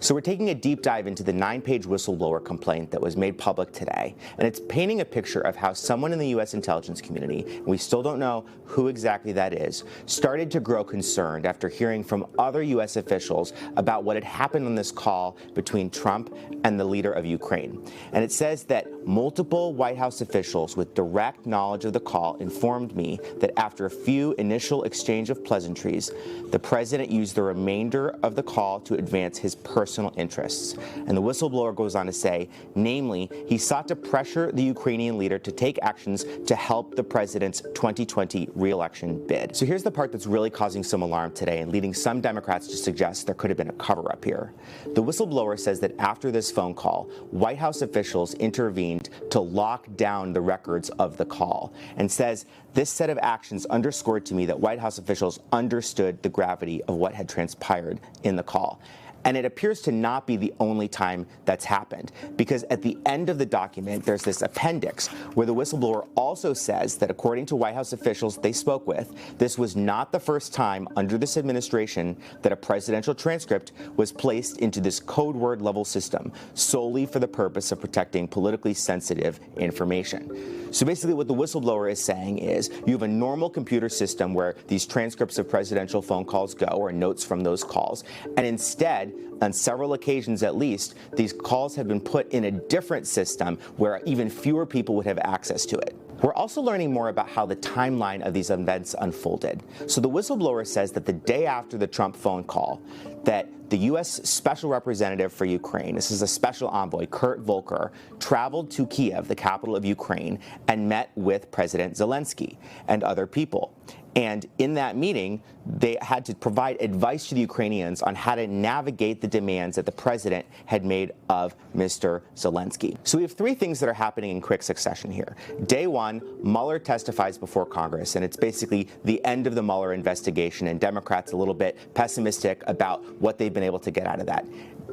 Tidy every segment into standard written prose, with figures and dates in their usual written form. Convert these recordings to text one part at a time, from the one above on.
So we're taking a deep dive into the 9-page whistleblower complaint that was made public today, and it's painting a picture of how someone in the U.S. intelligence community, and we still don't know who exactly that is, started to grow concerned after hearing from other U.S. officials about what had happened on this call between Trump and the leader of Ukraine. And it says that multiple White House officials with direct knowledge of the call informed me that after a few initial exchange of pleasantries, the president used the remainder of the call to advance his personal interests. And the whistleblower goes on to say, namely, he sought to pressure the Ukrainian leader to take actions to help the president's 2020 re-election bid. So here's the part that's really causing some alarm today and leading some Democrats to suggest there could have been a cover-up here. The whistleblower says that after this phone call, White House officials intervened to lock down the records of the call, and says this set of actions underscored to me that White House officials understood the gravity of what had transpired in the call. And it appears to not be the only time that's happened, because at the end of the document, there's this appendix where the whistleblower also says that according to White House officials they spoke with, this was not the first time under this administration that a presidential transcript was placed into this code word level system solely for the purpose of protecting politically sensitive information. So basically what the whistleblower is saying is you have a normal computer system where these transcripts of presidential phone calls go, or notes from those calls, and instead, on several occasions at least, these calls have been put in a different system where even fewer people would have access to it. We're also learning more about how the timeline of these events unfolded. So the whistleblower says that the day after the Trump phone call, that the U.S. Special Representative for Ukraine, this is a special envoy, Kurt Volker, traveled to Kiev, the capital of Ukraine, and met with President Zelensky and other people. And in that meeting, they had to provide advice to the Ukrainians on how to navigate the demands that the president had made of Mr. Zelensky. So we have three things that are happening in quick succession here. Day one, Mueller testifies before Congress, and it's basically the end of the Mueller investigation, and Democrats a little bit pessimistic about what they've been able to get out of that.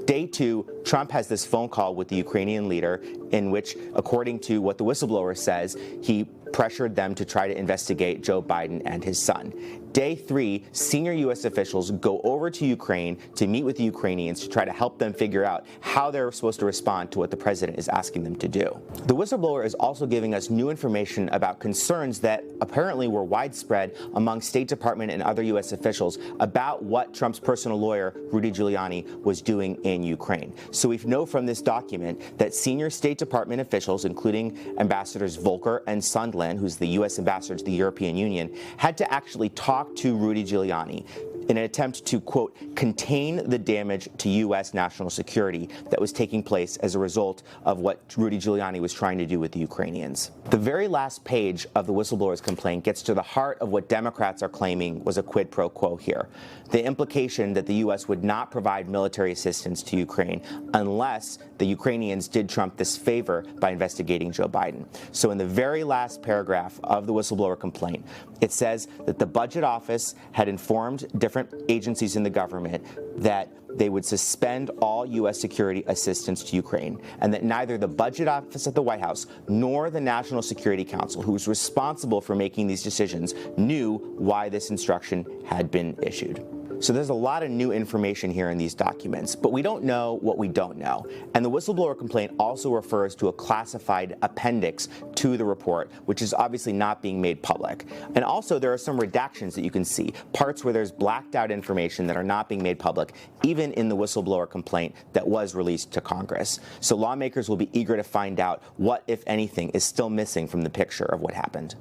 Day two, Trump has this phone call with the Ukrainian leader in which, according to what the whistleblower says, he pressured them to try to investigate Joe Biden and his son. Day three, senior U.S. officials go over to Ukraine to meet with the Ukrainians to try to help them figure out how they're supposed to respond to what the president is asking them to do. The whistleblower is also giving us new information about concerns that apparently were widespread among State Department and other U.S. officials about what Trump's personal lawyer, Rudy Giuliani, was doing in Ukraine. So we know from this document that senior State Department officials, including Ambassadors Volker and Sondland, who's the U.S. ambassador to the European Union, had to actually talk to Rudy Giuliani in an attempt to, quote, contain the damage to U.S. national security that was taking place as a result of what Rudy Giuliani was trying to do with the Ukrainians. The very last page of the whistleblower's complaint gets to the heart of what Democrats are claiming was a quid pro quo here. The implication that the U.S. would not provide military assistance to Ukraine unless the Ukrainians did Trump this favor by investigating Joe Biden. So in the very last paragraph of the whistleblower complaint, it says that the Budget Office had informed different agencies in the government that they would suspend all U.S. security assistance to Ukraine, and that neither the Budget Office at the White House nor the National Security Council, who was responsible for making these decisions, knew why this instruction had been issued. So there's a lot of new information here in these documents, but we don't know what we don't know. And the whistleblower complaint also refers to a classified appendix to the report, which is obviously not being made public. And also there are some redactions that you can see, parts where there's blacked out information that are not being made public, even in the whistleblower complaint that was released to Congress. So lawmakers will be eager to find out what, if anything, is still missing from the picture of what happened.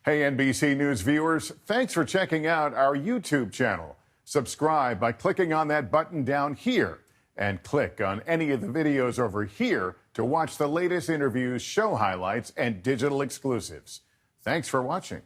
Hey, NBC News viewers, thanks for checking out our YouTube channel. Subscribe by clicking on that button down here, and click on any of the videos over here to watch the latest interviews, show highlights, and digital exclusives. Thanks for watching.